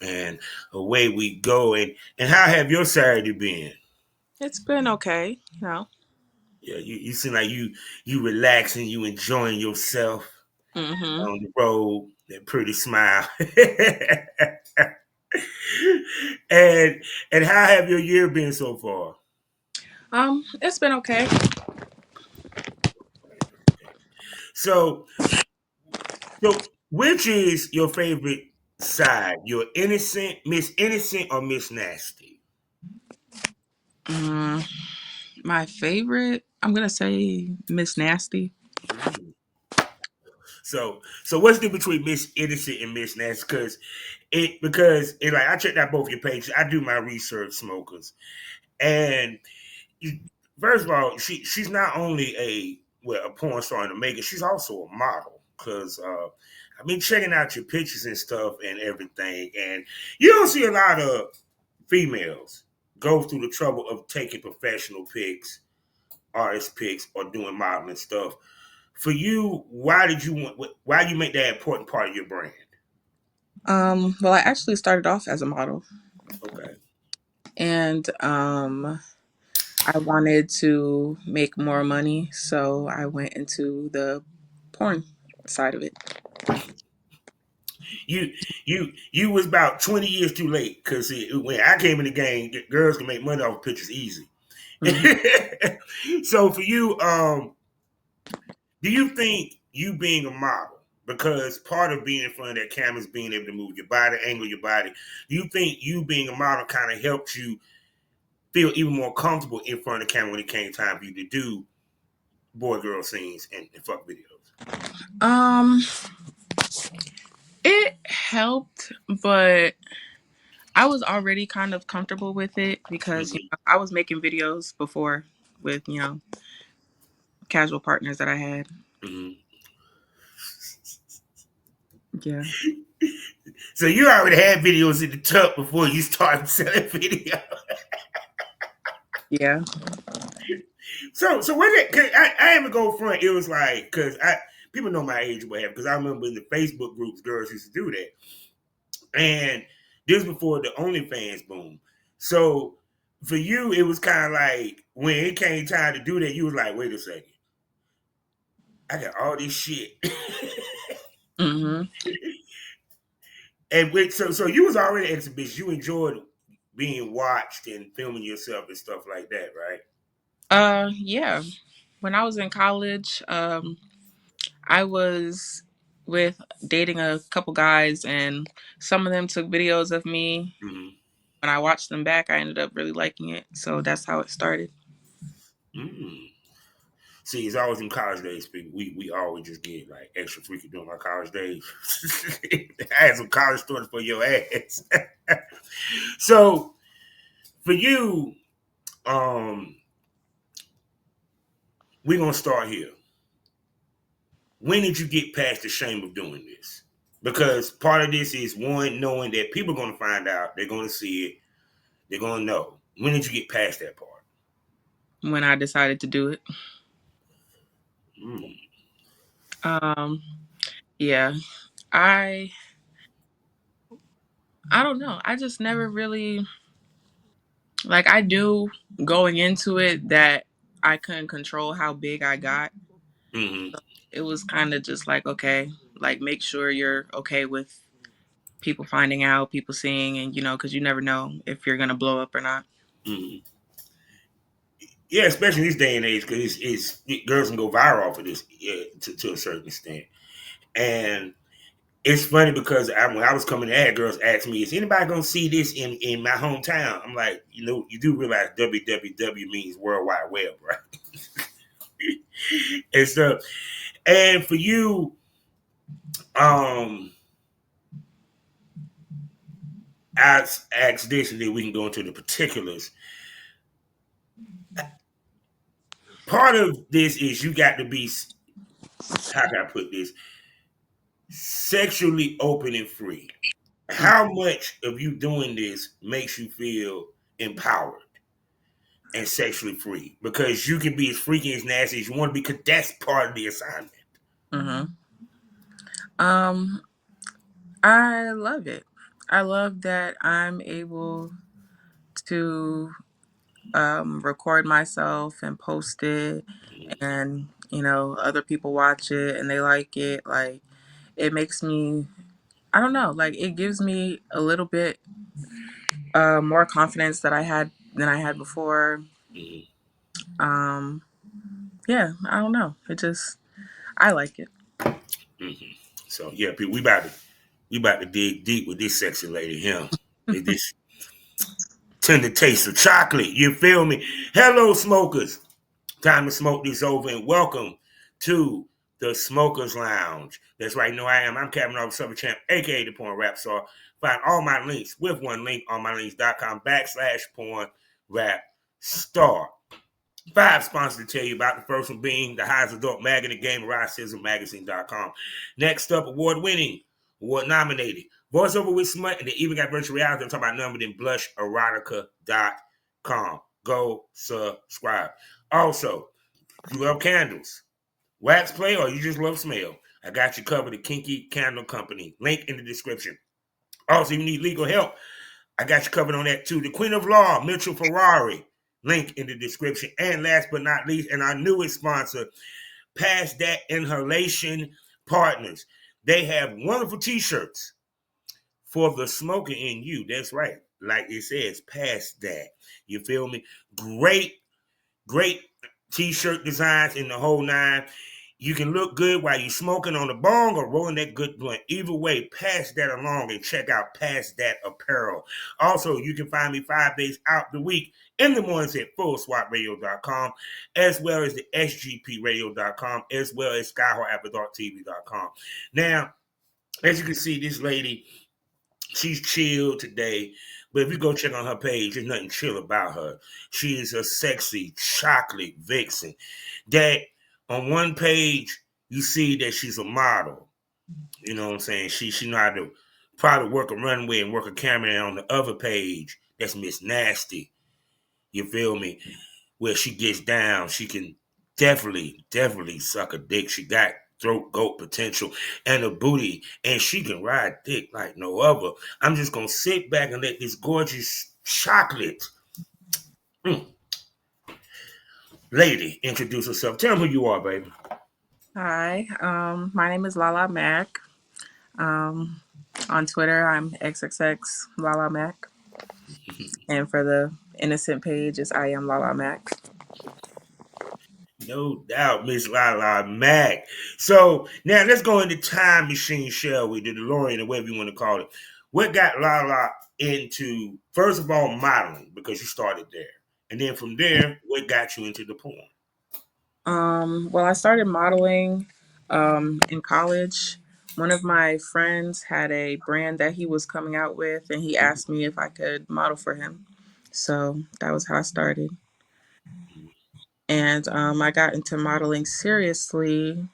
and away we go. And how have your Saturday been? It's been okay, you know. Yeah, you seem like you relaxing, you enjoying yourself Mm-hmm. on the road. That pretty smile. and and how have your year been so far? It's been okay. So so which is your favorite side? Your innocent, Miss Innocent, or Miss Nasty? Mm, my favorite, I'm gonna say Miss Nasty. Mm. So what's the difference between Miss Innocent and Miss Nasty? Because like I checked out both your pages. I do my research, smokers, and you- first of all, she's not only a porn star in the making, she's also a model. Because I've been checking out your pictures and stuff and everything, and you don't see a lot of females go through the trouble of taking professional pics, artist pics, or doing modeling stuff. For you, why you make that important part of your brand? Well, I actually started off as a model, Okay. and I wanted to make more money, so I went into the porn side of it. You was about 20 years too late because when I came in the game, girls can make money off of pictures easy. Hmm. So for you, do you think you being a model, because part of being in front of that camera is being able to move your body, angle your body, do you think you being a model kind of helped you feel even more comfortable in front of the camera when it came time for you to do boy girl scenes and fuck videos? Um, it helped, but I was already kind of comfortable with it because Mm-hmm. I was making videos before with casual partners that I had. Mm-hmm. Yeah, So you already had videos in the tub before you started selling video. yeah. So what it? Cause I even go front. It was like because I people know my age or whatever. Because I remember in the Facebook groups, girls used to do that, and this was before the OnlyFans boom. So for you, it was kind of like when it came time to do that, you was like, wait a second, I got all this shit. Hmm. And so you was already an exhibition. You enjoyed being watched and filming yourself and stuff like that, right? Yeah. When I was in college, I was with dating a couple guys, and some of them took videos of me. Mm-hmm. When I watched them back, I ended up really liking it. So that's how it started. Mm. See, it's always in college days, people. We always just get like extra freaky during my college days. I had some college stories for your ass. So for you, um, we're gonna start here. When did you get past the shame of doing this? Because part of this is one, knowing that people are gonna find out, they're gonna see it, they're gonna know. When did you get past that part? When I decided to do it. Mm. Um, yeah. I I don't know. I just never really like I knew going into it that I couldn't control how big I got. Mm-hmm. It was kind of just like, okay, like make sure you're okay with people finding out, people seeing, and because you never know if you're gonna blow up or not. Mm-hmm. Yeah, especially in this day and age, because girls can go viral off of this, yeah, to a certain extent. And it's funny because when I was coming, I had girls ask me, "Is anybody gonna see this in my hometown?" I'm like, you do realize WWW means World Wide Web, right? And stuff. And for you, um, ask this, and then we can go into the particulars. Part of this is you got to be, how can I put this, sexually open and free. How much of you doing this makes you feel empowered and sexually free? Because you can be as freaky as nasty as you want to be, because that's part of the assignment. Mm-hmm. Um, I love it. I love that I'm able to record myself and post it, and other people watch it and they like it. Like, it makes me, I don't know, like, it gives me a little bit more confidence than I had before. Mm-hmm. Um, yeah, I don't know. I like it. Mm-hmm. So yeah, we about to dig deep with this sexy lady here. With this tender taste of chocolate. You feel me? Hello, smokers. Time to smoke this over and welcome to the Smokers Lounge. That's right, I am. I'm Captain Officer Summer Champ, aka the Porn Rap Star. Find all my links with one link on mylinks.com/porn rap star. Five sponsors to tell you about. The first one being the highest adult mag in the game, Magazine.com. Next up, award-winning, award-nominated, voiceover with smut, and they even got virtual reality. I'm talking about none other than blusherotica.com. Go subscribe. Also, you love candles, wax play, or you just love smell, I got you covered. The Kinky Candle Company. Link in the description. Also, you need legal help, I got you covered on that too. The Queen of Law, Mitchell Ferrari. Link in the description. And last but not least, and our newest sponsor, Past That Inhalation Partners. They have wonderful t-shirts for the smoker in you. That's right. Like it says, Past That. You feel me? Great t-shirt designs in the whole nine. You can look good while you're smoking on the bong or rolling that good blunt. Either way, pass that along and check out Past That Apparel. Also, you can find me 5 days out the week in the mornings at fullswatradio.com, as well as the sgpradio.com, as well as skyhawkafterdarktv.com. Now, as you can see, this lady, she's chill today. But if you go check on her page, there's nothing chill about her. She is a sexy chocolate vixen that on one page you see that she's a model. You know what I'm saying? She know how to probably work a runway and work a camera. And on the other page, that's Miss Nasty. You feel me? Where she gets down, she can definitely suck a dick. She got throat goat potential and a booty, and she can ride dick like no other. I'm just gonna sit back and let this gorgeous chocolate mm, lady introduce herself. Tell them who you are, baby. Hi, my name is Lala Mac. Um, on Twitter, I'm XXX Lala Mac, and for the innocent page, it's I am Lala Mac. No doubt, Miss Lala Mac. So now let's go into time machine, shall we? The DeLorean, or whatever you want to call it. What got Lala into, first of all, modeling, because you started there. And then from there, what got you into the porn? Well, I started modeling in college. One of my friends had a brand that he was coming out with, and he asked me if I could model for him. So that was how I started. And I got into modeling seriously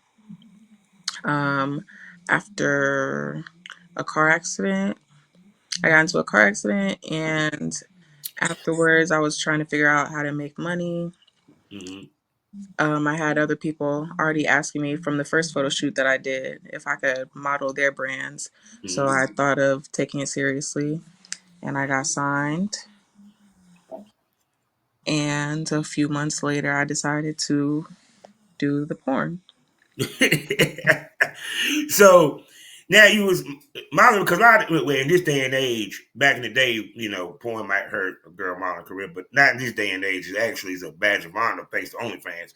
um, after a car accident. I got into a car accident, and afterwards, I was trying to figure out how to make money. Mm-hmm. I had other people already asking me from the first photo shoot that I did if I could model their brands. So Mm-hmm. I thought of taking it seriously, and I got signed. And a few months later, I decided to do the porn. So now you was modeling, because in this day and age, back in the day, porn might hurt a girl modeling career, but not in this day and age. It actually is a badge of honor thanks to OnlyFans.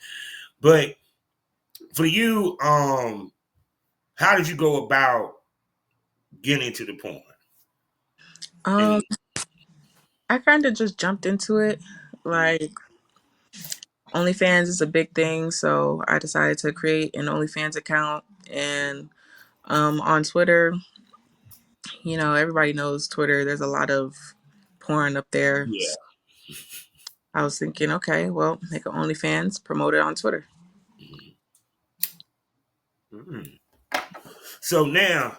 But for you, how did you go about getting into the porn? Um, And I kind of just jumped into it. Like, OnlyFans is a big thing, so I decided to create an OnlyFans account. And on Twitter, everybody knows Twitter. There's a lot of porn up there. yeah. I was thinking, okay, well, make an OnlyFans, promote it on Twitter. Mm-hmm. So now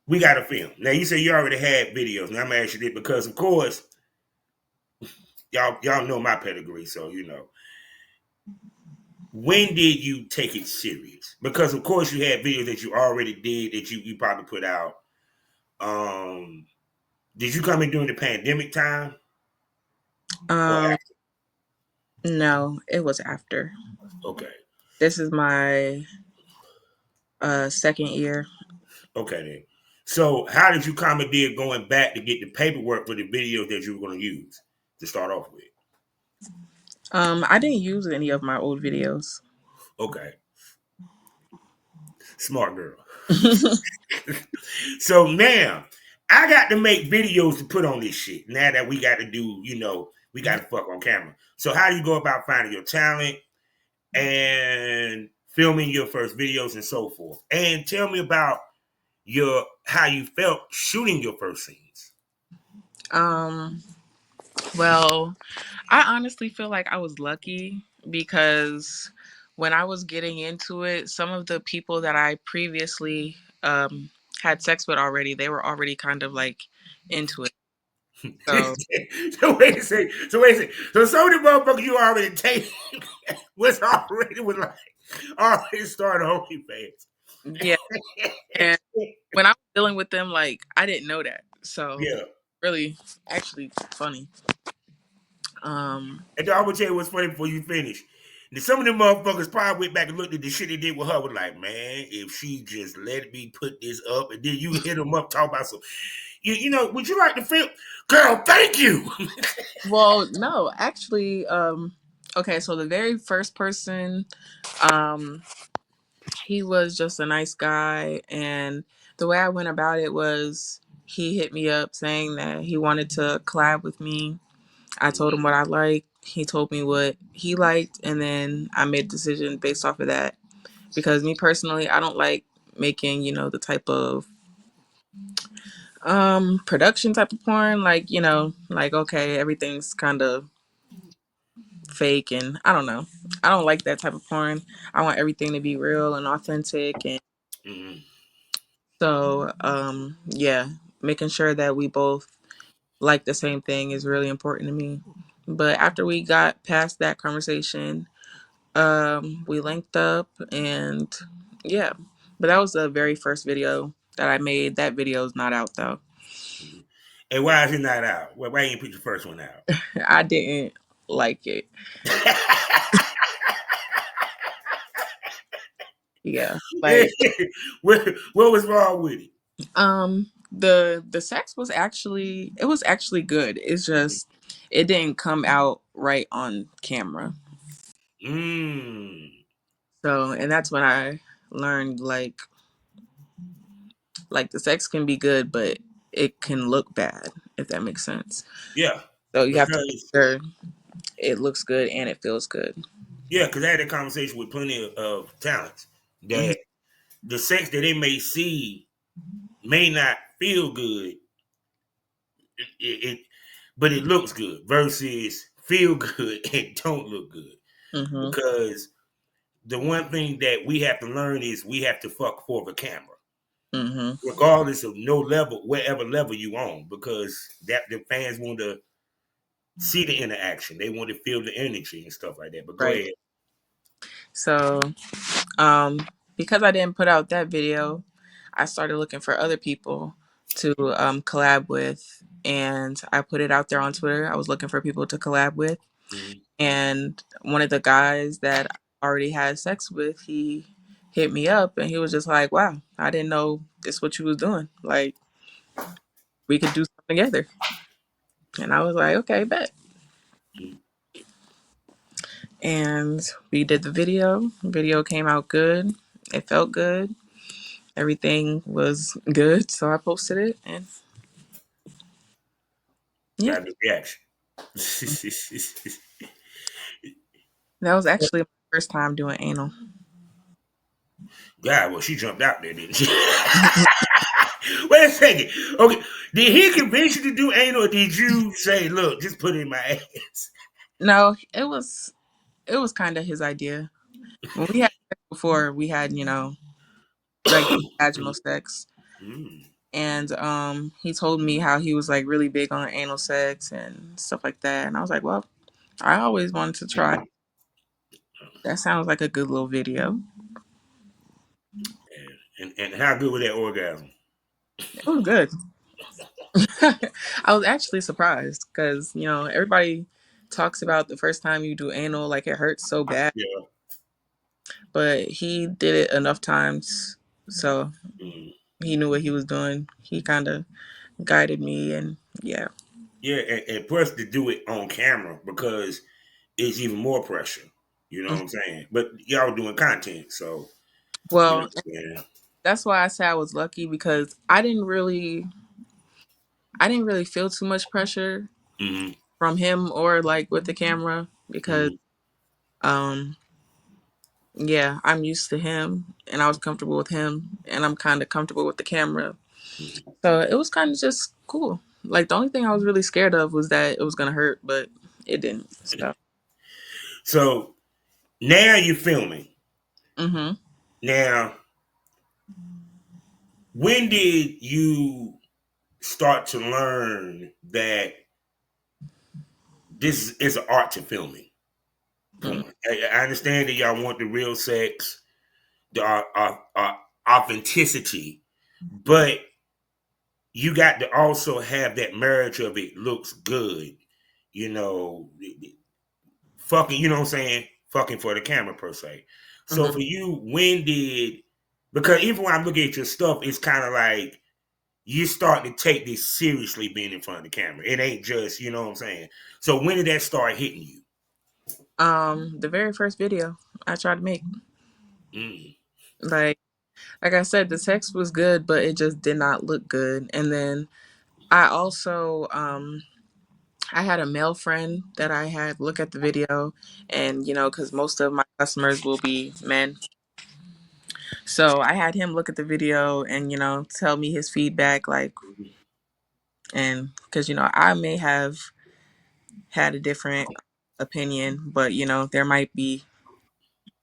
we got a film. Now you say you already had videos. Now I'm gonna ask you this because, of course, y'all know my pedigree, so when did you take it serious? Because of course you had videos that you already did that you probably put out. Um, did you come in during the pandemic time or Um, after? no, it was after. Okay. This is my second year. Okay then. So how did you commandeer going back to get the paperwork for the videos that you were going to use to start off with? I didn't use any of my old videos. Okay. Smart girl. So now I got to make videos to put on this shit. Now that we got to do, we got to fuck on camera. So how do you go about finding your talent and filming your first videos and so forth? And tell me about your how you felt shooting your first scenes. um, well, I honestly feel like I was lucky because when I was getting into it, some of the people that I previously had sex with already, they were already kind of like into it. So So wait a second. So wait a second. So some of the motherfuckers you already take was like already started OnlyFans. yeah, and when I was dealing with them, like I didn't know that. So Yeah. really, actually, funny. Um, And I'm gonna tell you what's funny before you finish. Some of them motherfuckers probably went back and looked at the shit they did with her. Was like, man, if she just let me put this up, and then you hit them up, talk about some, would you like to film, girl? Thank you. well, no, actually, okay. So the very first person, um, he was just a nice guy, and the way I went about it was he hit me up saying that he wanted to collab with me. I told him what I liked. He told me what he liked, and then I made a decision based off of that. Because me personally, I don't like making, the type of production type of porn. Like, like okay, everything's kind of fake, and I don't know. I don't like that type of porn. I want everything to be real and authentic, and Mhm. so yeah, making sure that we both like the same thing is really important to me. But after we got past that conversation, we linked up, and yeah. But that was the very first video that I made. That video is not out though. And why is it not out? Why you put the first one out? I didn't like it. Yeah. Like what was wrong with it? the sex was actually good. It's just it didn't come out right on camera. Mm. So, and that's when I learned like the sex can be good, but it can look bad, if that makes sense. Yeah, So you have to make because sure it looks good and it feels good. I had that conversation with plenty of talents Hmm. that the sex that they may see may not feel good, it but it looks good versus feel good and don't look good. Hmm. Because the one thing that we have to learn is we have to fuck for the camera, Hmm. regardless of no level, wherever level you on, because that the fans want to see the interaction, they want to feel the energy and stuff like that. But go Right. ahead. So, um, because I didn't put out that video, I started looking for other people to collab with, and I put it out there on Twitter. I was looking for people to collab with, Mhm. and one of the guys that I already had sex with, he hit me up, and he was just like, "Wow, I didn't know this what you was doing. Like, we could do something together." And I was like, "Okay, bet." And we did the video. Video came out good. It felt good. Everything was good, so I posted it, and yeah, Got the reaction. that was actually my first time doing anal. God, well, she jumped out there, didn't she? Wait a second. Okay, did he convince you to do anal, or did you say, "Look, just put it in my ass"? No, it was kind of his idea. When we had sex before, we had regular vaginal sex, Mm. and he told me how he was like really big on anal sex and stuff like that, and I was like, well, I always wanted to try. That sounds like a good little video. And how good was that orgasm? It was good. I was actually surprised because, everybody talks about the first time you do anal, like it hurts so bad, Yeah. but he did it enough times. So Mm. he knew what he was doing. He kind of guided me, and yeah. Yeah, and plus to do it on camera because it's even more pressure. You know what Mhm. I'm saying? But y'all doing content, so you know Well, what I'm saying? that's why I say I was lucky because I didn't really feel too much pressure Mm-hmm. from him or like with the camera because Mm-hmm. um yeah, I'm used to him and I was comfortable with him and I'm kind of comfortable with the camera. Mm-hmm. So it was kind of just cool. Like the only thing I was really scared of was that it was going to hurt, but it didn't. So, So now you're filming. mhm. Now, when did you start to learn that this is an art to filming? Mhm. Porn. I understand that y'all want the real sex, the authenticity, but you got to also have that marriage of it looks good, you know, fucking, you know what I'm saying? Fucking for the camera per se. So Mhm. for you, when did, because even when I look at your stuff, it's kind of like you start to take this seriously being in front of the camera. It ain't just, you know what I'm saying? So when did that start hitting you? The very first video I tried to make, Mm, like like I said, the text was good, but it just did not look good. And then I also I had a male friend that I had look at the video, and because most of my customers will be men, so I had him look at the video and tell me his feedback, like, and because I may have had a different opinion, but there might be,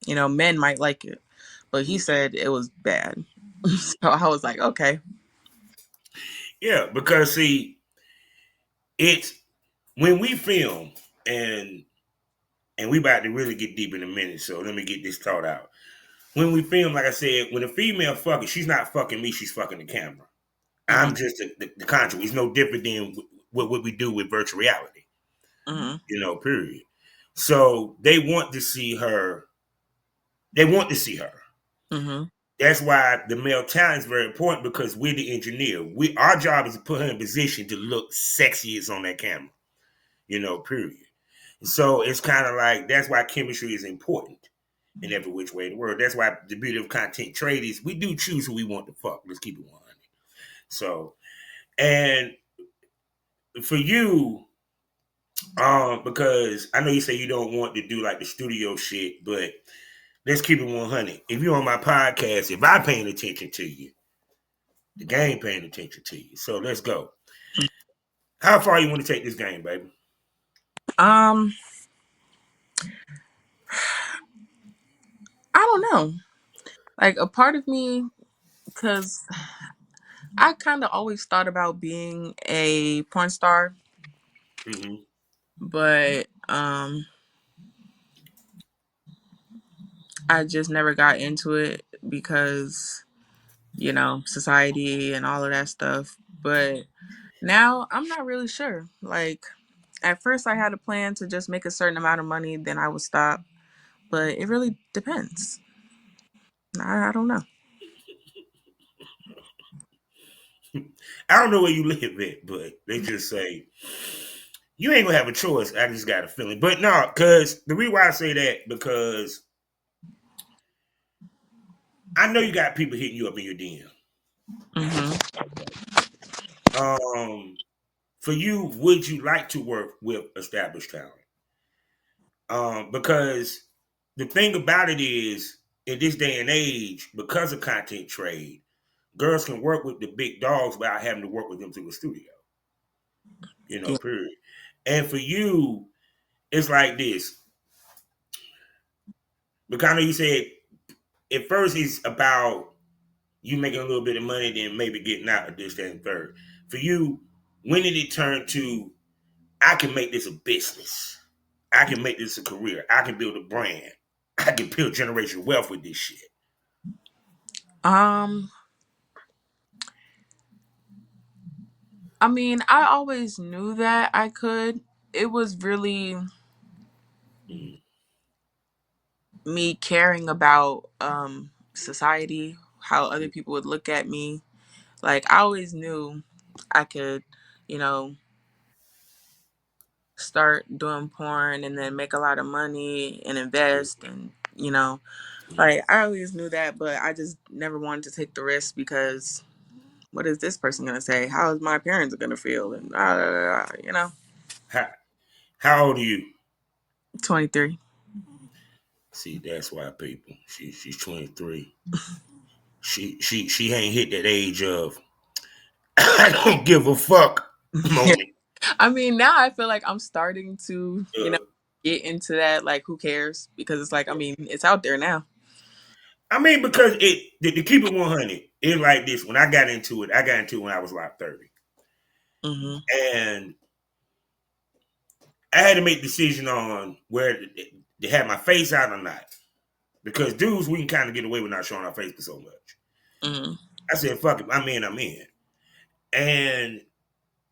men might like it, but he mm. said it was bad, so I was like, okay. Yeah, because see, it's when we film and we about to really get deep in a minute, so let me get this thought out. When we film, like I said, when a female fucking, she's not fucking me, she's fucking the camera. Hmm. I'm just the conduit. It's no different than what we do with virtual reality, Hmm. period. So they want to see her. They want to see her. Hmm. That's why the male talent is very important because we're the engineer. Our job is to put her in position to look sexiest on that camera, period. So it's kind of like that's why chemistry is important in every which way in the world. That's why the beauty of content trade is we do choose who we want to fuck. Let's keep it 100. So, and for you, because I know you say you don't want to do like the studio shit, but let's keep it 100. If you're on my podcast, if I'm paying attention to you, the game paying attention to you. So let's go. How far you want to take this game, baby? um I don't know, like a part of me, because I kind of always thought about being a porn star, Mm-hmm. but I just never got into it because society and all of that stuff. But now I'm not really sure. Like at first I had a plan to just make a certain amount of money, then I would stop. But it really depends. I don't know. I don't know where you live at, but they just say you ain't gonna have a choice. I just got a feeling, but no, because the reason why I say that because I know you got people hitting you up in your DM. Hmm. For you, would you like to work with established talent? Because the thing about it is, in this day and age, because of content trade, girls can work with the big dogs without having to work with them through a studio. Yeah. Period. And for you, it's like this. Because I know you said at first it's about you making a little bit of money, then maybe getting out of this, that, and third. For you, when did it turn to I can make this a business? I can make this a career. I can build a brand. I can build generational wealth with this shit. Um I mean, I always knew that I could. It was really Mm. me caring about society, how other people would look at me. Like I always knew I could, you know, start doing porn and then make a lot of money and invest and like I always knew that, but I just never wanted to take the risk because what is this person gonna say? How is my parents gonna feel? And How old are you? 23. See, that's why people. She's 23. She ain't hit that age of I don't give a fuck Yeah. moment. I mean, now I feel like I'm starting to, Uh, get into that. Like, who cares? Because it's like, I mean, it's out there now. I mean, because to keep it 100, it's like this. When I got into it, I got into it when I was like 30, Hmm. and I had to make a decision on where to have my face out or not. Because dudes, we can kind of get away with not showing our face for so much. Hmm. I said, fuck it, I'm in, I'm in. And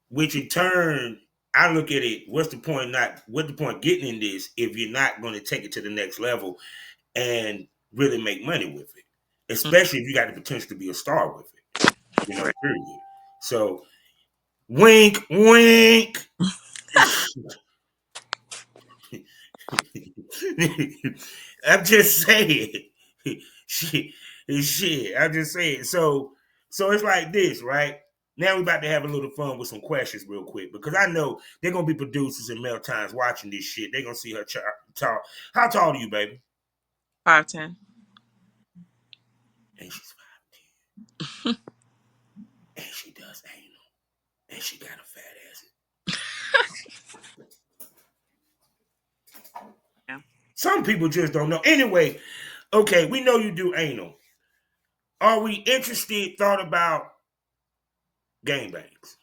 which in turn, I look at it, what's the point getting in this if you're not going to take it to the next level and really make money with it? Especially if you got the potential to be a star with it, Right. period. So wink, wink. I'm just saying. shit, shit. I'm just saying. So it's like this, right? Now we're about to have a little fun with some questions real quick because I know they're gonna be producers in Mel Times watching this shit. They're gonna see her talk. How tall are you, baby? 5'10". And she's 5'10". And she does anal. And she got a fat ass. Yeah. Some people just don't know. Anyway, okay, we know you do anal. Are we interested? Thought about gangbangs?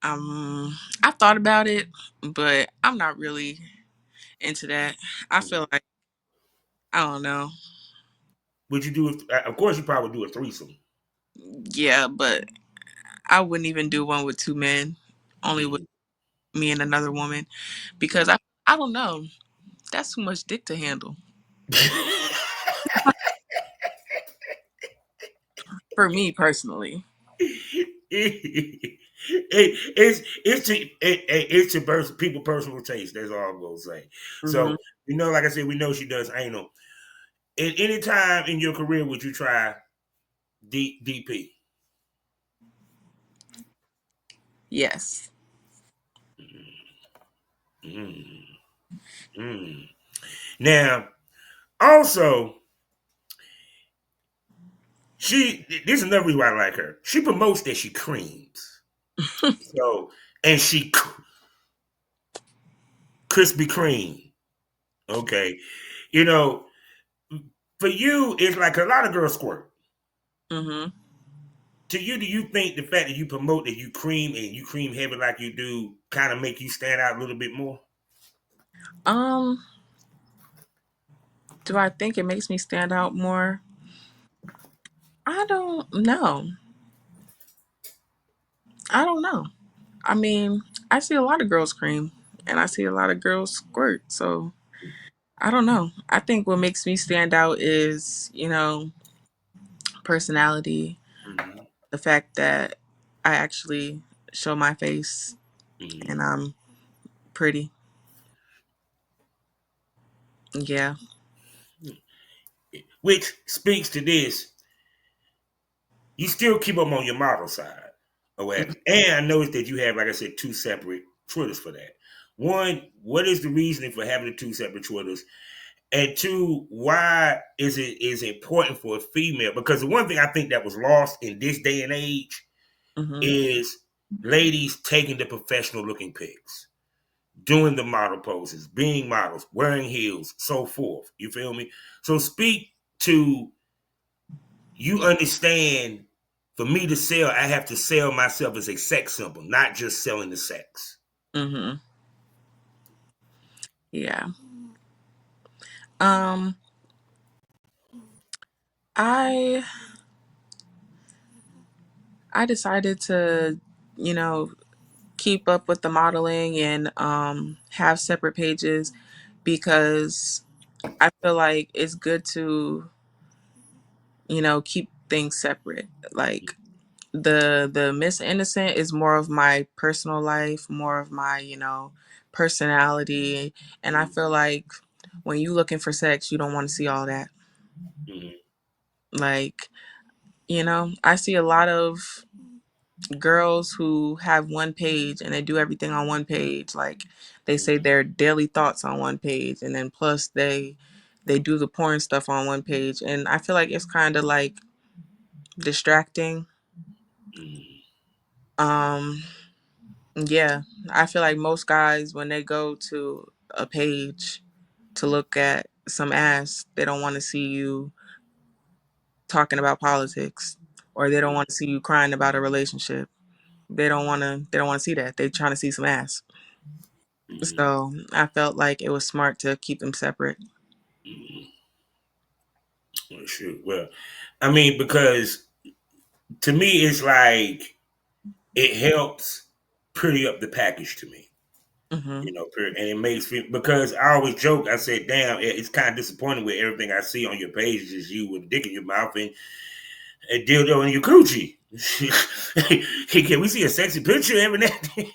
I thought about it, but I'm not really into that. I feel like I don't know. Would you do it? Of course, you probably do a threesome. Yeah, but I wouldn't even do one with two men, only with Mm-hmm. me and another woman, because I don't know. That's too much dick to handle for me personally. It's to people personal taste. That's all I'm gonna say. Hmm. So like I said, we know she does anal. At any time in your career, would you try DP? Yes. Mm, mm. Now, also, this is another reason why I like her. She promotes that she creams. So, and she Krispy Kreme. Okay, you know, for you, it's like a lot of girls squirt. Hmm. To you, do you think the fact that you promote that you cream and you cream heavy like you do kind of make you stand out a little bit more? Um, do I think it makes me stand out more? I don't know. I don't know. I mean, I see a lot of girls cream and I see a lot of girls squirt. So I don't know. I think what makes me stand out is, personality, Mm-hmm. the fact that I actually show my face and Mm-hmm. I'm pretty. Yeah. Which speaks to this, you still keep them on your model side or whatever. And I noticed that you have, like I said, two separate Twitters for that. One, what is the reasoning for having the two separate Twitters? And two, why is it important for a female? Because the one thing I think that was lost in this day and age Hmm. is ladies taking the professional looking pics, doing the model poses, being models, wearing heels, so forth. You feel me? So speak to you understand for me to sell, I have to sell myself as a sex symbol, not just selling the sex. Hmm. Yeah. Um, I I decided to, you know, keep up with the modeling and have separate pages because I feel like it's good to, keep things separate. Like the Miss Innocent is more of my personal life, more of my, personality. And I feel like when you looking for sex, you don't want to see all that. Mm-hmm. Like, I see a lot of girls who have one page and they do everything on one page. Like they say their daily thoughts on one page and then plus they do the porn stuff on one page. And I feel like it's kind of like distracting. Mm-hmm. Um yeah, I feel like most guys when they go to a page to look at some ass, they don't want to see you talking about politics or they don't want to see you crying about a relationship. They don't want to see that. They're trying to see some ass. Mm-hmm. So I felt like it was smart to keep them separate. Mm-hmm. Well, shoot. Well, I mean, because to me, it's like it helps pretty up the package to me. Hmm. And it makes me because I always joke. I said, "Damn, it's kind of disappointing with everything I see on your page is you with a dick in your mouth and a dildo in your coochie." Hey, can we see a sexy picture every now and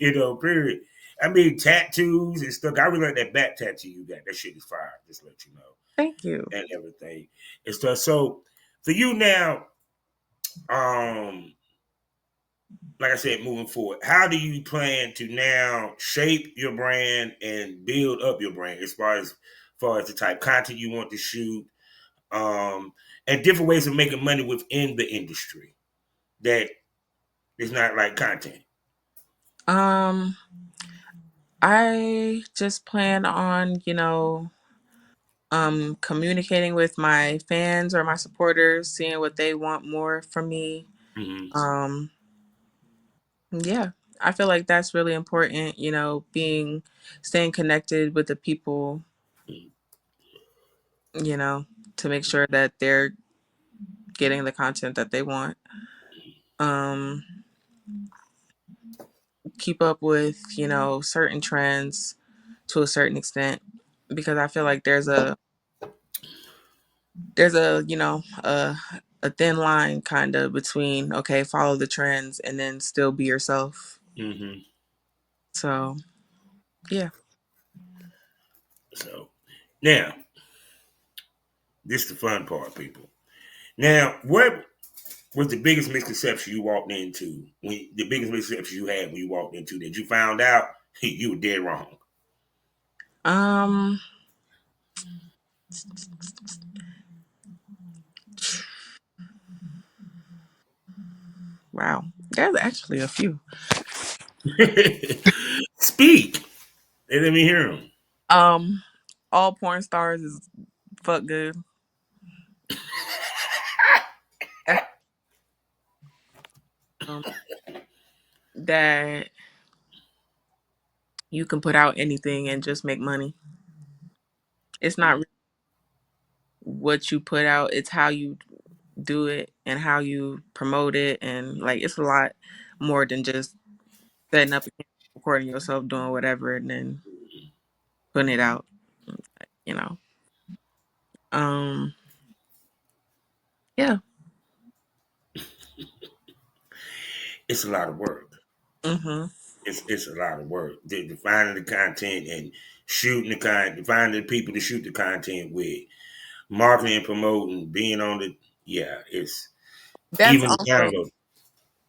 then? Period. I mean, tattoos and stuff. I really like that back tattoo you got. That shit is fire. Just to let you know Thank you. and everything and stuff. So for you now, um, like I said, moving forward, how do you plan to now shape your brand and build up your brand as far as the type of content you want to shoot, um, and different ways of making money within the industry that is not like content. Um, I just plan on, communicating with my fans or my supporters, seeing what they want more from me. Mm-hmm. Um, yeah, I feel like that's really important, staying connected with the people, you know, to make sure that they're getting the content that they want. Um, keep up with, certain trends to a certain extent because I feel like there's a, a thin line kind of between okay, follow the trends and then still be yourself. Mm-hmm. So, yeah. So now, this is the fun part, people. Now, what was the biggest misconception you walked into when the biggest misconception you had when you walked into that you found out you were dead wrong? Um, wow. There's actually a few. Speak and let me hear them. Um, all porn stars is fuck good. That's, um, that you can put out anything and just make money. It's not really what you put out, it's how you do it and how you promote it. And like, it's a lot more than just setting up a camera, recording yourself doing whatever and then putting it out, you know. Um, yeah. It's a lot of work. Hmm. It's a lot of work. Defining the content and shooting the content, finding the people to shoot the content with, marketing and promoting, being on the it's That's even the also,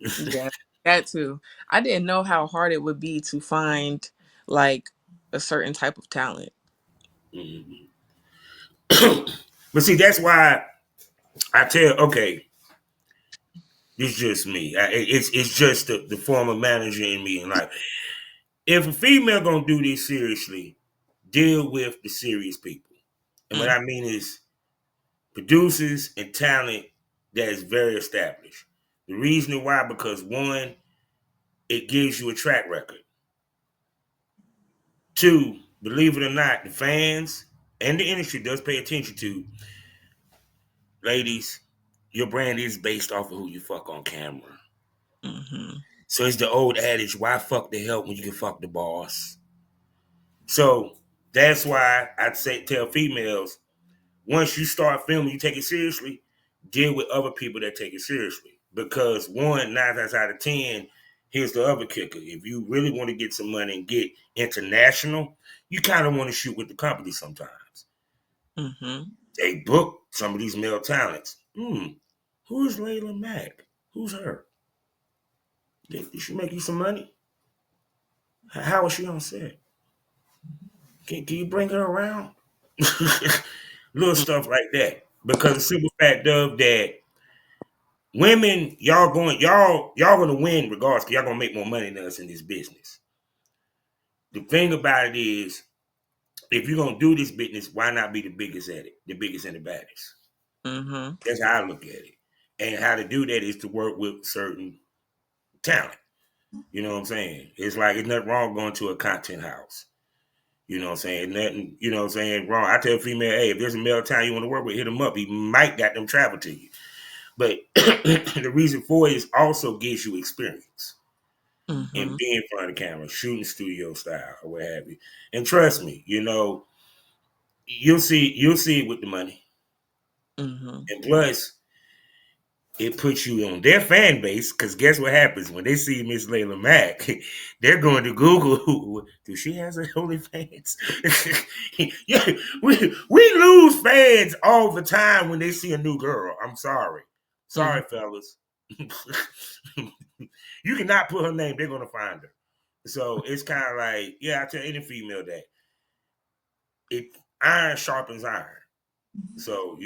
download. yeah, that too. I didn't know how hard it would be to find like a certain type of talent. Mhm. But see, that's why I tell okay, it's just me. It's just the former manager in me. And like, if a female gonna do this seriously, deal with the serious people. And what Mm. I mean is producers and talent that is very established. The reason why, because one, it gives you a track record. Two, believe it or not, the fans and the industry does pay attention to ladies. Your brand is based off of who you fuck on camera. Mm-hmm. So it's the old adage, why fuck the help when you can fuck the boss? So that's why I'd say tell females, once you start filming, you take it seriously, deal with other people that take it seriously. Because one, 9 times out of 10, here's the other kicker. If you really want to get some money and get international, you kind of want to shoot with the company sometimes. Mm-hmm. They book some of these male talents. Who's Lala Mac? Who's her? Did she make you some money? How is she on set? Can you bring her around? Little stuff like that. Because the simple fact of that, women, y'all gonna win regardless. 'Cause y'all gonna make more money than us in this business. The thing about it is, if you're gonna do this business, why not be the biggest at it, the biggest and the baddest? Mm-hmm. That's how I look at it. And how to do that is to work with certain talent. You know what I'm saying? It's like it's nothing wrong going to a content house. You know what I'm saying? Nothing, you know what I'm saying, wrong. I tell a female, hey, if there's a male talent you want to work with, hit him up. He might got them travel to you. But the reason for it is also gives you experience in Mm-hmm. being in front of the camera, shooting studio style or what have you. And trust me, you'll see it with the money. Mm-hmm. And plus, it puts you on their fan base because guess what happens when they see Miss Layla Mac? They're going to Google. Do she has a OnlyFans? Yeah, we lose fans all the time when they see a new girl. I'm Mm-hmm. sorry, fellas. You cannot put her name; they're gonna find her. So it's kind of like, yeah, I tell any female that it iron sharpens iron. So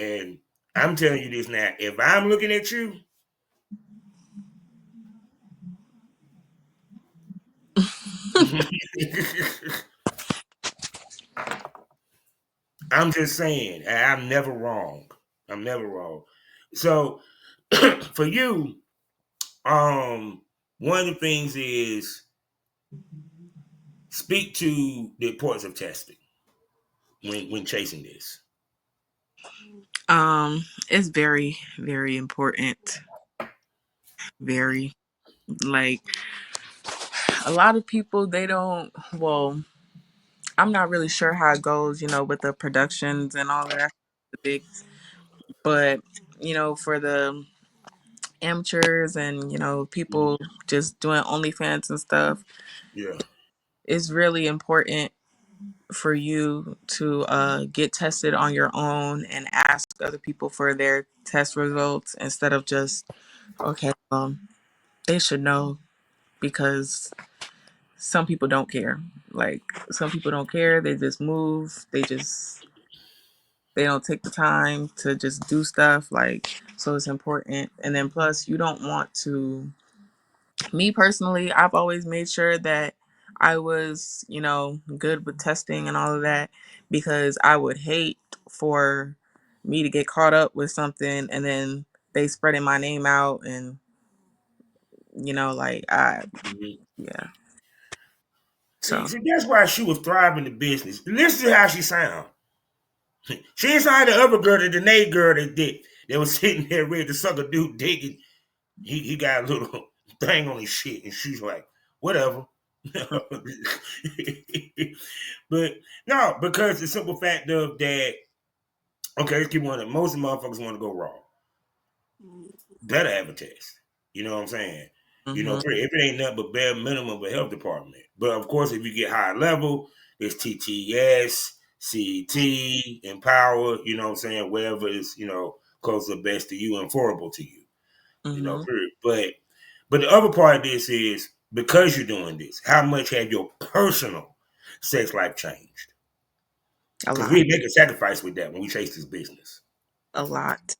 and I'm telling you this now. If I'm looking at you, I'm just saying, I'm never wrong. I'm never wrong. So for you, one of the things is speak to the importance of testing when chasing this. It's very, very important. Very, like, a lot of people, they don't, well, I'm not really sure how it goes, with the productions and all of that, the big, but, for the amateurs and, Mhm. people just doing OnlyFans and stuff, Yeah. it's really important for you to get tested on your own and ask other people for their test results instead of just, okay, they should know, because some people don't care. Like, some people don't care. They just move. They don't take the time to just do stuff. Like, so it's important. And then plus, you don't want to. Me personally, I've always made sure that I was, good with testing and all of that, because I would hate for me to get caught up with something and then they spreading my name out, and like, Mhm. yeah. See, So. see, that's why she was thriving in the business. Listen to how she sound. She ain't like the other girl, the Danae girl that did. That was sitting there ready to suck a dude dick, and he got a little thing on his shit, and she's like, whatever. But no, because the simple fact of that, okay, let's keep on. Most of the motherfuckers want to go raw. Better have a test. You know what I'm saying? Hmm. If it ain't nothing but bare minimum of a health department. But of course, if you get high level, it's TTS, CT, Empower, you know what I'm saying? Wherever is, close to the best to you and affordable to you. Hmm. Period. But the other part of this is because you're doing this, how much have your personal sex life changed? A Because lot. we make a sacrifice with that when we chase this business. A lot.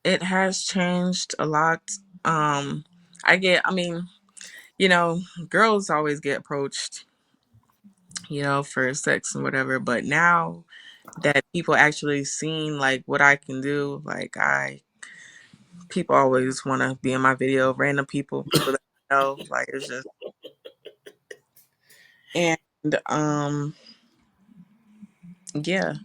It has changed a lot. Um, I mean, girls always get approached, for sex and whatever. But now that people actually seen like what I can do, like, people always want to be in my video. Random people that I know, like, it's just, and yeah.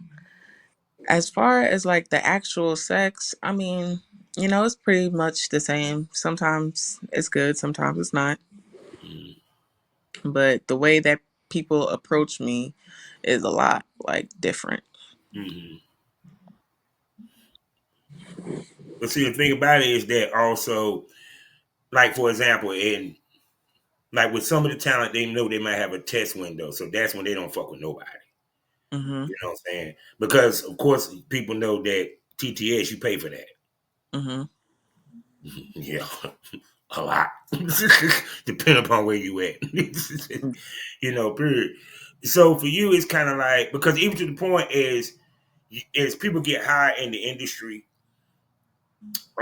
As far as like the actual sex, I mean, It's pretty much the same. Sometimes it's good, sometimes it's not. Mm-hmm. But the way that people approach me is a lot like different. Mm-hmm. But see, the thing about it is that also, like for example, in like with some of the talent, they know they might have a test window, so that's when they don't fuck with nobody. Mhm. You know what I'm saying? Because of course, people know that TTS you pay for that. Mhm. Yeah, a lot, depending upon where you at. Period. So for you, it's kind of like because even to the point is, as people get higher in the industry,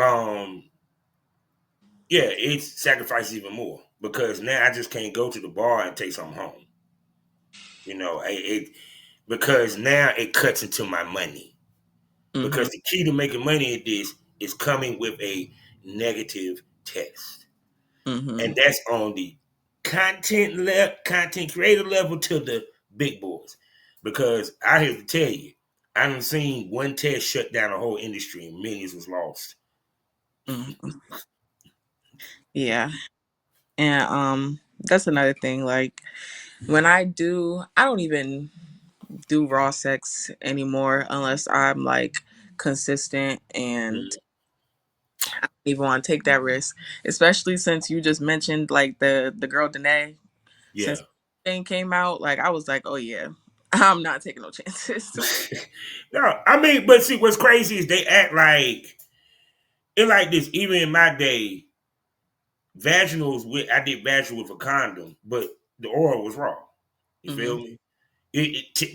um, yeah, it sacrifices even more because now I just can't go to the bar and take something home. It because now it cuts into my money because Mhm. the key to making money at this is coming with a negative test. And Mhm. that's on the content creator level to the big boys. Because I have to tell you, I haven't seen one test shut down a whole industry and millions was lost. Mhm. Yeah. And that's another thing. Like when I don't even do raw sex anymore unless I'm like consistent and Mhm. I don't even want to take that risk. Especially since you just mentioned like the girl Danae. Yeah. Since thing came out, like I was like, oh yeah, I'm not taking no chances. No, I mean, but see, what's crazy is they act like it like this. Even in my day, vaginals with I did vaginal with a condom, but the oral was raw. You feel Hmm. me?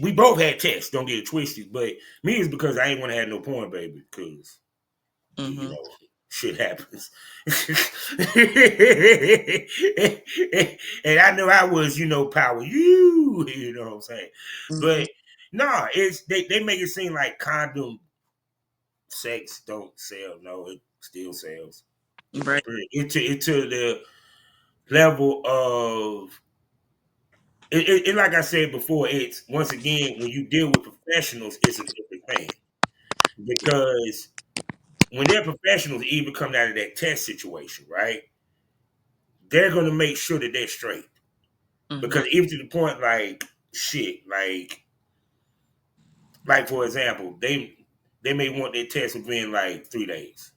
We both had tests. Don't get it twisted. But me is because I ain't want to have no porn baby because you Hmm. know shit happens. And I know I was power you know what I'm saying. Hmm. But no, it's they make it seem like condom sex don't sell. No, it still sells. Right. It to the level of like I said before, it's once again when you deal with professionals, it's a different thing because when they're professionals, even coming out of that test situation, right? They're gonna make sure that they're straight Hmm. because even to the point like shit, like for example, they may want their test within like 3 days,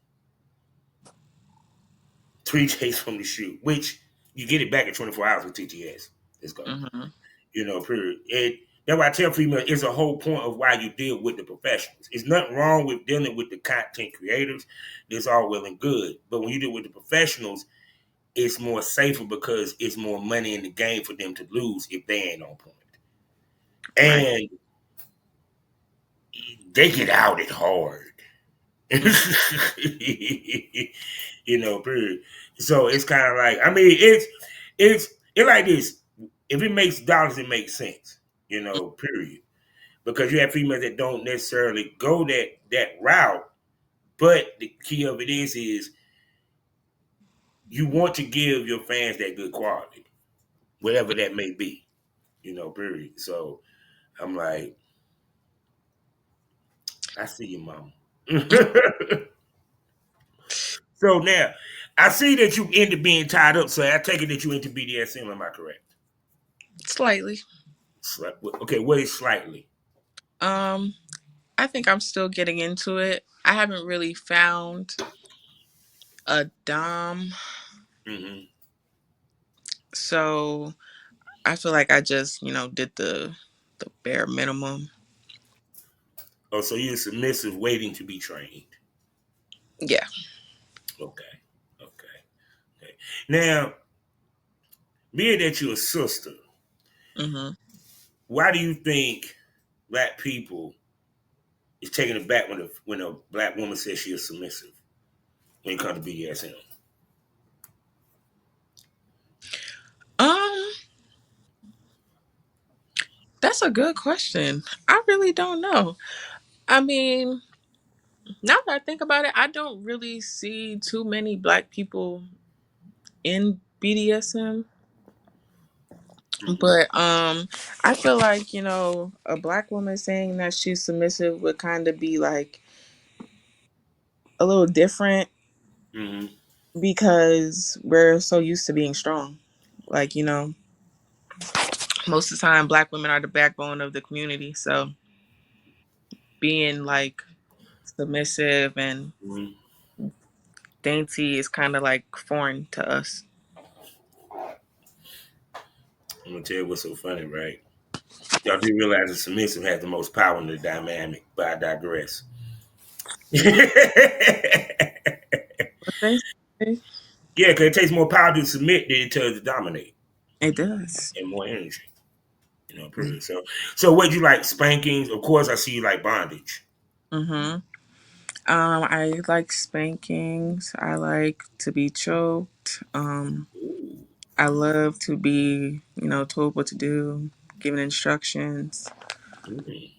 3 days from the shoot, which you get it back in 24 hours with TTS. Let's go. Hmm. Period. That's why I tell females it's a whole point of why you deal with the professionals. It's nothing wrong with dealing with the content creators. It's all well and good. But when you deal with the professionals, it's more safer because it's more money in the game for them to lose if they ain't on point. Right. And they get out it hard. Mm. Period. So it's kind of like I mean, it's like this. If it makes dollars, it makes sense. Period. Because you have females that don't necessarily go that route. But the key of it is you want to give your fans that good quality, whatever that may be. Period. So I'm like, I see you, mom. So now I see that you into being tied up. So I take it that you into BDSM. Am I correct? Slightly. Okay, what is slightly? Um, I think I'm still getting into it. I haven't really found a dom, Mm-hmm. so I feel like I just, did the bare minimum. Oh, so you're submissive, waiting to be trained. Yeah. Okay, okay, okay. Now, being that you're a sister, Hmm. why do you think black people is taking it back when a black woman says she is submissive when it comes to BDSM? Um, that's a good question. I really don't know. I mean, now that I think about it, I don't really see too many black people in BDSM. Mm-hmm. But I feel like, a black woman saying that she's submissive would kind of be like a little different Hmm. because we're so used to being strong. Like, most of the time, black women are the backbone of the community. So being like submissive and Hmm. dainty is kind of like foreign to us. I'm gonna tell you what's so funny, right? Y'all do realize the submissive has the most power in the dynamic, but I digress. What they say, Yeah, because it takes more power to submit than it does to dominate, it does. and more energy. Period. So what do you like? Spankings? Of course, I see you like bondage. Mm-hmm. I like spankings. I like to be choked. Ooh. I love to be, told what to do, given instructions. Mm.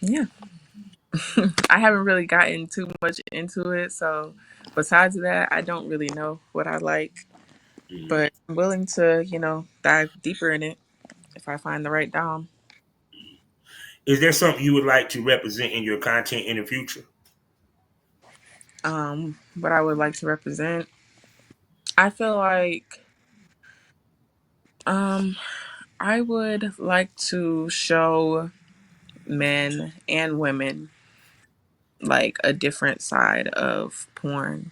Yeah. I haven't really gotten too much into it, so besides that, I don't really know what I like. Mm. But I'm willing to, dive deeper in it if I find the right dom. Is there something you would like to represent in your content in the future? What I would like to represent. I feel like um I would like to show men and women like a different side of porn.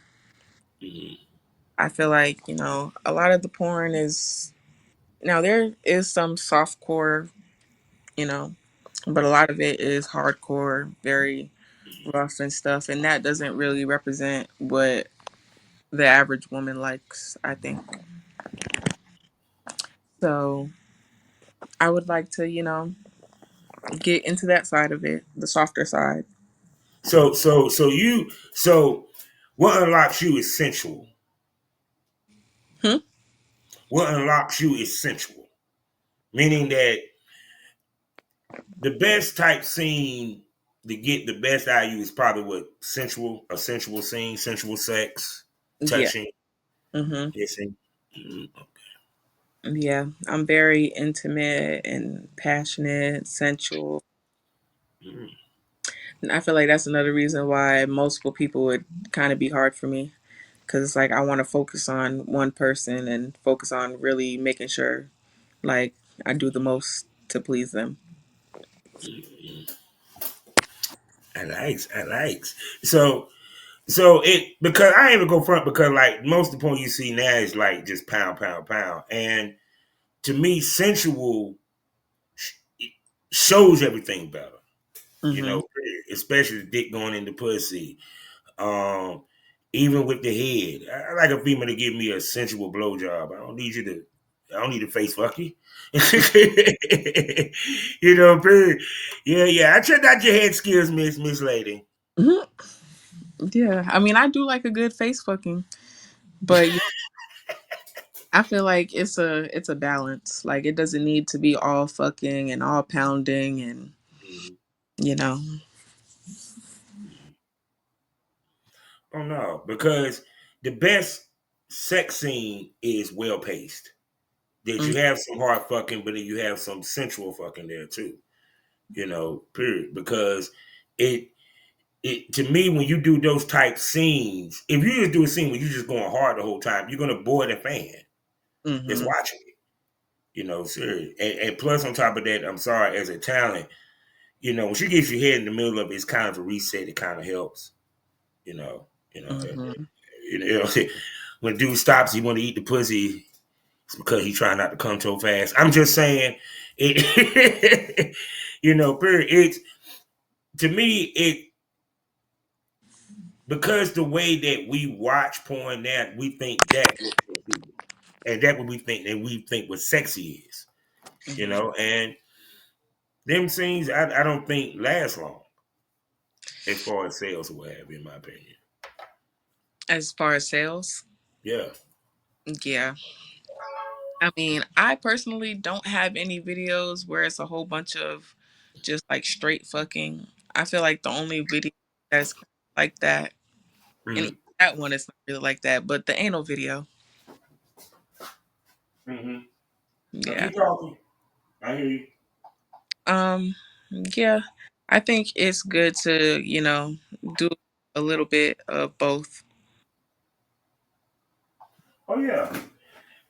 Mm. I feel like, a lot of the porn is now there is some soft core, you know, but a lot of it is hardcore, very rough and stuff, and that doesn't really represent what the average woman likes, I think. So I would like to, get into that side of it, the softer side. So what unlocks you is sensual. Hmm? What unlocks you is sensual, meaning that the best type scene to get the best out of you is probably what a sensual scene, sensual sex, Yeah. touching, Hmm. kissing. Mm. Yeah. I'm very intimate and passionate, sensual. Mm. And I feel like that's another reason why multiple people would kind of be hard for me. Because it's like I want to focus on one person and focus on really making sure, like, I do the most to please them. Mm. I likes. So it because I ain't even go front because like most of the point you see now is like just pound, pound, pound. And to me, sensual shows everything better. You Hmm. know, especially the dick going in the pussy. Um, Even with the head, I like a female to give me a sensual blowjob. I don't need to face fuck you. Period. Yeah, yeah. I checked out your head skills, Miss Lady. Hmm. Yeah. I mean, I do like a good face fucking, but I feel like it's a balance. Like it doesn't need to be all fucking and all pounding and Mhm. you know. Oh no, because the best sex scene is well paced. That Mm, you have some hard fucking, but then you have some sensual fucking there too. Period. Because it it to me when you do those type scenes, if you just do a scene where you're just going hard the whole time, you're gonna bore the fan that's mhm. watching it. Serious. And plus on top of that, I'm sorry, as a talent, when she gets your head in the middle of it, it's kind of a reset. It kind of helps. You know, you know, uh, Mhm. you know. When dude stops, he want to eat the pussy. It's because he trying not to come so fast. I'm just saying, it. Period. It's to me it because the way that we watch porn now, we think that's what we'll do, and that what we think what sexy is. Mhm. And them scenes I don't think last long as far as sales or what have you, in my opinion. As far as sales, Yeah. yeah. I mean, I personally don't have any videos where it's a whole bunch of just like straight fucking. I feel like the only video that's kind of like that, and even Mm-hmm. that one is not really like that, but the anal video, Mm-hmm. Now yeah. keep talking. I hear you. Um, yeah. I think it's good to, do. a little bit of both. Oh yeah.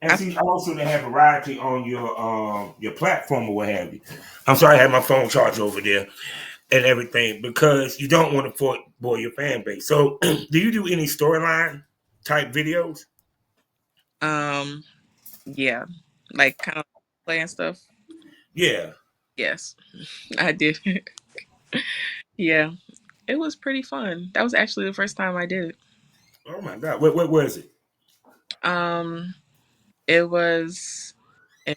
And I see, also they have variety on your platform or what have you. I'm sorry, I had my phone charged over there and everything because you don't want to bore your fan base. So, do you do any storyline type videos? um yeah, like kind of play and stuff. Yeah. Yes, I did. Yeah, it was pretty fun. That was actually the first time I did it. Oh my God, what was it? Um, it was a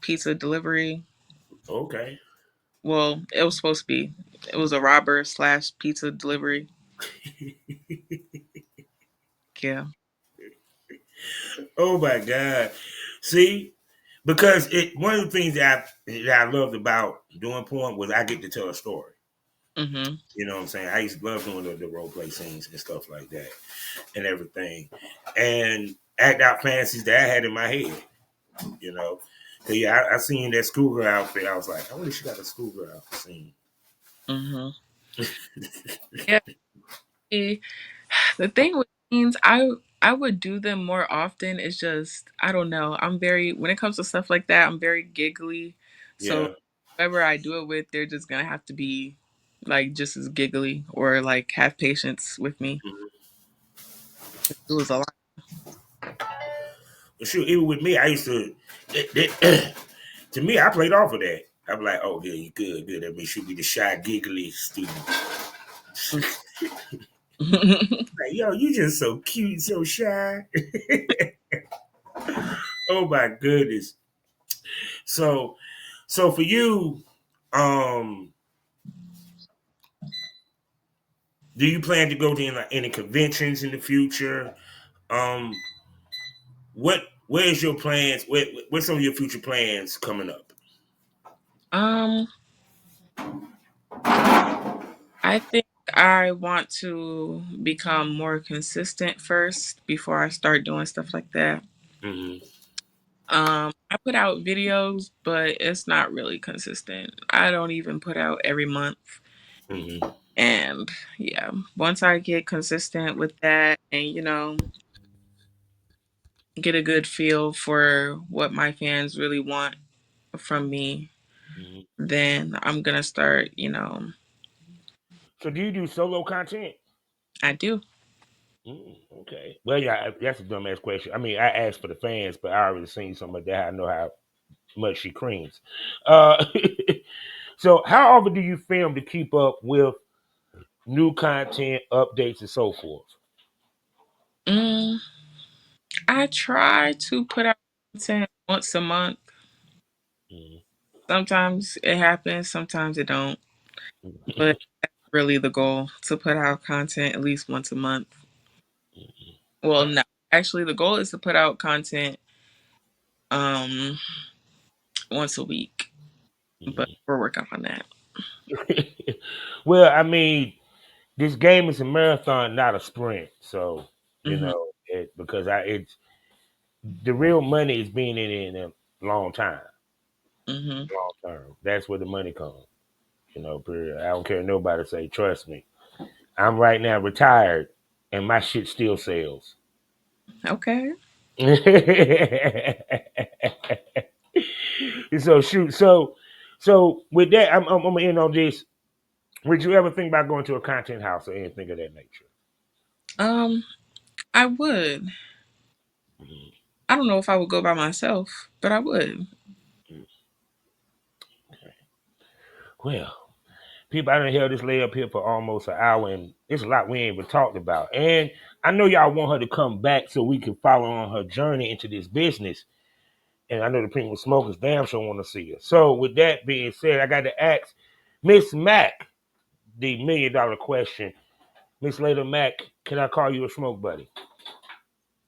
pizza delivery. Okay. Well, it was supposed to be. It was a robber slash pizza delivery. Yeah. Oh my God. See, because it one of the things that I loved about doing porn was I get to tell a story. Mhm. You know what I'm saying? I used to love doing the role play scenes and stuff like that and everything. And act out fantasies that I had in my head, you know. So yeah, I seen that schoolgirl outfit. I was like, I wonder if she got a schoolgirl outfit scene. Mhm. Yeah. eh, The thing with scenes, I would do them more often. It's just I don't know. I'm very when it comes to stuff like that, I'm very giggly. So Yeah. whoever I do it with, they're just gonna have to be like just as giggly or like have patience with me. Mhm. It was a lot. But shoot, even with me, I used to. To me, I played off of that. I'm like, oh yeah, you good, good. That means she'll be the shy, giggly student. Like, yo, you just so cute, so shy. Oh my goodness. So, so for you, um, do you plan to go to any conventions in the future? Um, where's your plans? What's some of your future plans coming up? um, I think I want to become more consistent first before I start doing stuff like that. Mm-hmm. I put out videos, but it's not really consistent. I don't even put out every month. Mm-hmm. And yeah, once I get consistent with that and, get a good feel for what my fans really want from me, Mm-hmm. then I'm going to start, So, do you do solo content? I do. Okay. Well, yeah, that's a dumbass question. I mean, I asked for the fans, but I already seen some of that. I know how much she creams. Uh, so, how often do you film to keep up with new content, updates, and so forth? Mm, I try to put out content once a month. Mhm. Sometimes it happens, sometimes it don't. But that's really the goal to put out content at least once a month. Well, no. Actually, the goal is to put out content um once a week, but we're working on that. Well, I mean, this game is a marathon, not a sprint. So, Mhm. because it's the real money is being in it in a long time, Mhm. long term. That's where the money comes. Period. I don't care what nobody say. Trust me. I'm right now retired, and my shit still sells. Okay. So shoot. So with that, I'm gonna end on this. Would you ever think about going to a content house or anything of that nature? Um, I would. Mhm. I don't know if I would go by myself, but I would. Okay. Well, people, I done held this lay up here for almost an hour, and it's a lot we ain't even talked about. And I know y'all want her to come back so we can follow on her journey into this business. And I know the premium smokers damn sure want to see her. So with that being said, I got to ask Miss Mac the $1 million question. Miss Lala Mac, can I call you a smoke buddy?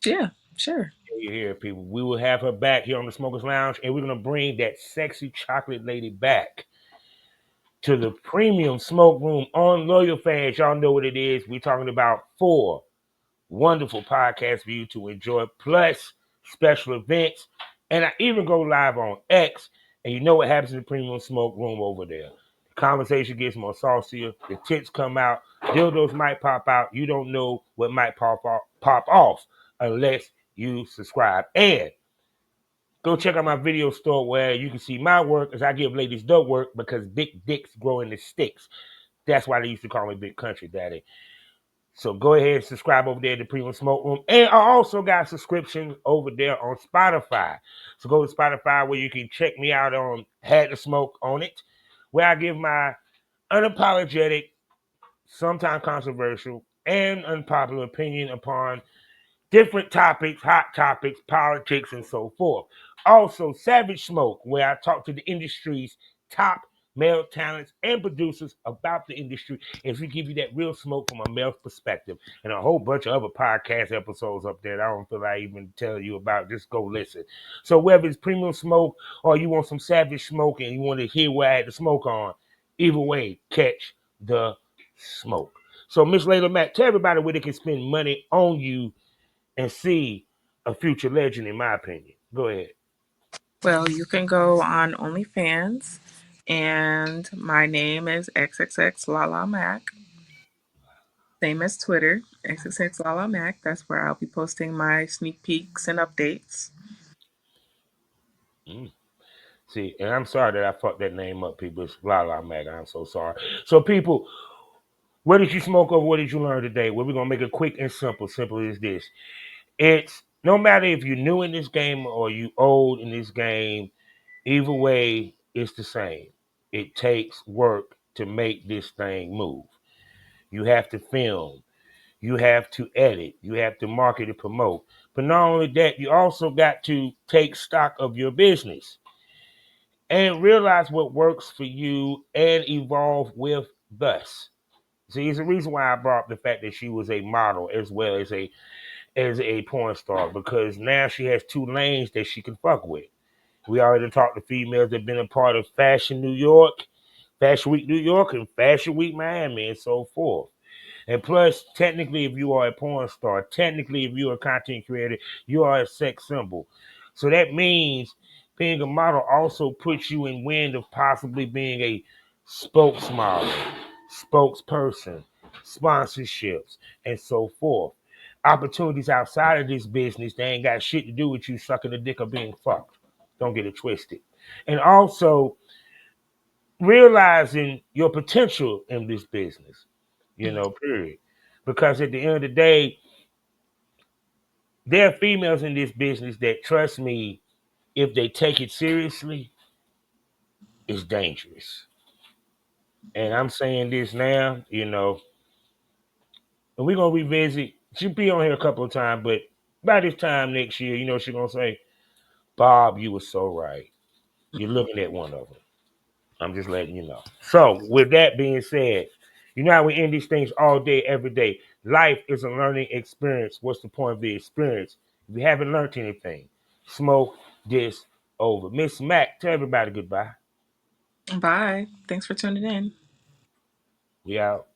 Yeah, sure. You hear people. We will have her back here on the Smokers Lounge, and we're gonna bring that sexy chocolate lady back to the premium smoke room on Loyal Fans. Y'all know what it is. We're talking about 4 wonderful podcasts for you to enjoy, plus special events. And I even go live on X, and you know what happens in the premium smoke room over there. Conversation gets more saucier. The tits come out. Dildos might pop out. You don't know what might pop off unless you subscribe. And go check out my video store where you can see my work as I give ladies the work because big dicks grow in the sticks. That's why they used to call me Big Country Daddy. So go ahead and subscribe over there to Premium Smoke Room. And I also got subscriptions over there on Spotify. So go to Spotify where you can check me out on Had to Smoke on it, where I give my unapologetic, sometimes controversial, and unpopular opinion upon different topics, hot topics, politics, and so forth. Also, Savage Smoke, where I talk to the industry's top male talents and producers about the industry and we give you that real smoke from a male perspective. And a whole bunch of other podcast episodes up there that I don't feel like even tell you about. Just go listen. So whether it's premium smoke or you want some savage smoke and you want to hear where I had the smoke on, either way, catch the smoke. So Miss Lala Mac, tell everybody where they can spend money on you and see a future legend, in my opinion. Go ahead. Well, you can go on OnlyFans, and my name is XXX Lala Mac. Same as Twitter, XXX Lala Mac. That's where I'll be posting my sneak peeks and updates. Mm. See, and I'm sorry that I fucked that name up, people. It's Lala Mac. I'm so sorry. So, people, what did you smoke over? What did you learn today? Well, we're going to make it quick and simple. Simple as this. It's no matter if you're new in this game or you old in this game, either way, it's the same. It takes work to make this thing move. You have to film. You have to edit. You have to market and promote. But not only that, you also got to take stock of your business and realize what works for you and evolve with thus. See, it's the reason why I brought up the fact that she was a model as well as a porn star because now she has two lanes that she can fuck with. We already talked to females that have been a part of Fashion New York, Fashion Week New York, and Fashion Week Miami, and so forth. And plus, technically, if you are a porn star, technically, if you're a content creator, you are a sex symbol. So that means being a model also puts you in wind of possibly being a spokesmodel, spokesperson, sponsorships, and so forth. Opportunities outside of this business, they ain't got shit to do with you sucking a dick or being fucked. Don't get it twisted. And also, realizing your potential in this business, period. Because at the end of the day, there are females in this business that trust me, if they take it seriously, it's dangerous. And I'm saying this now, and we're gonna revisit. She'll be on here a couple of times, but by this time next year, she's gonna say, Bob, you were so right. You're looking at one of them. I'm just letting you know. So, with that being said, you know how we end these things all day, every day. Life is a learning experience. What's the point of the experience? If you haven't learned anything, smoke this over. Miss Mac, tell everybody goodbye. Bye. Thanks for tuning in. We out.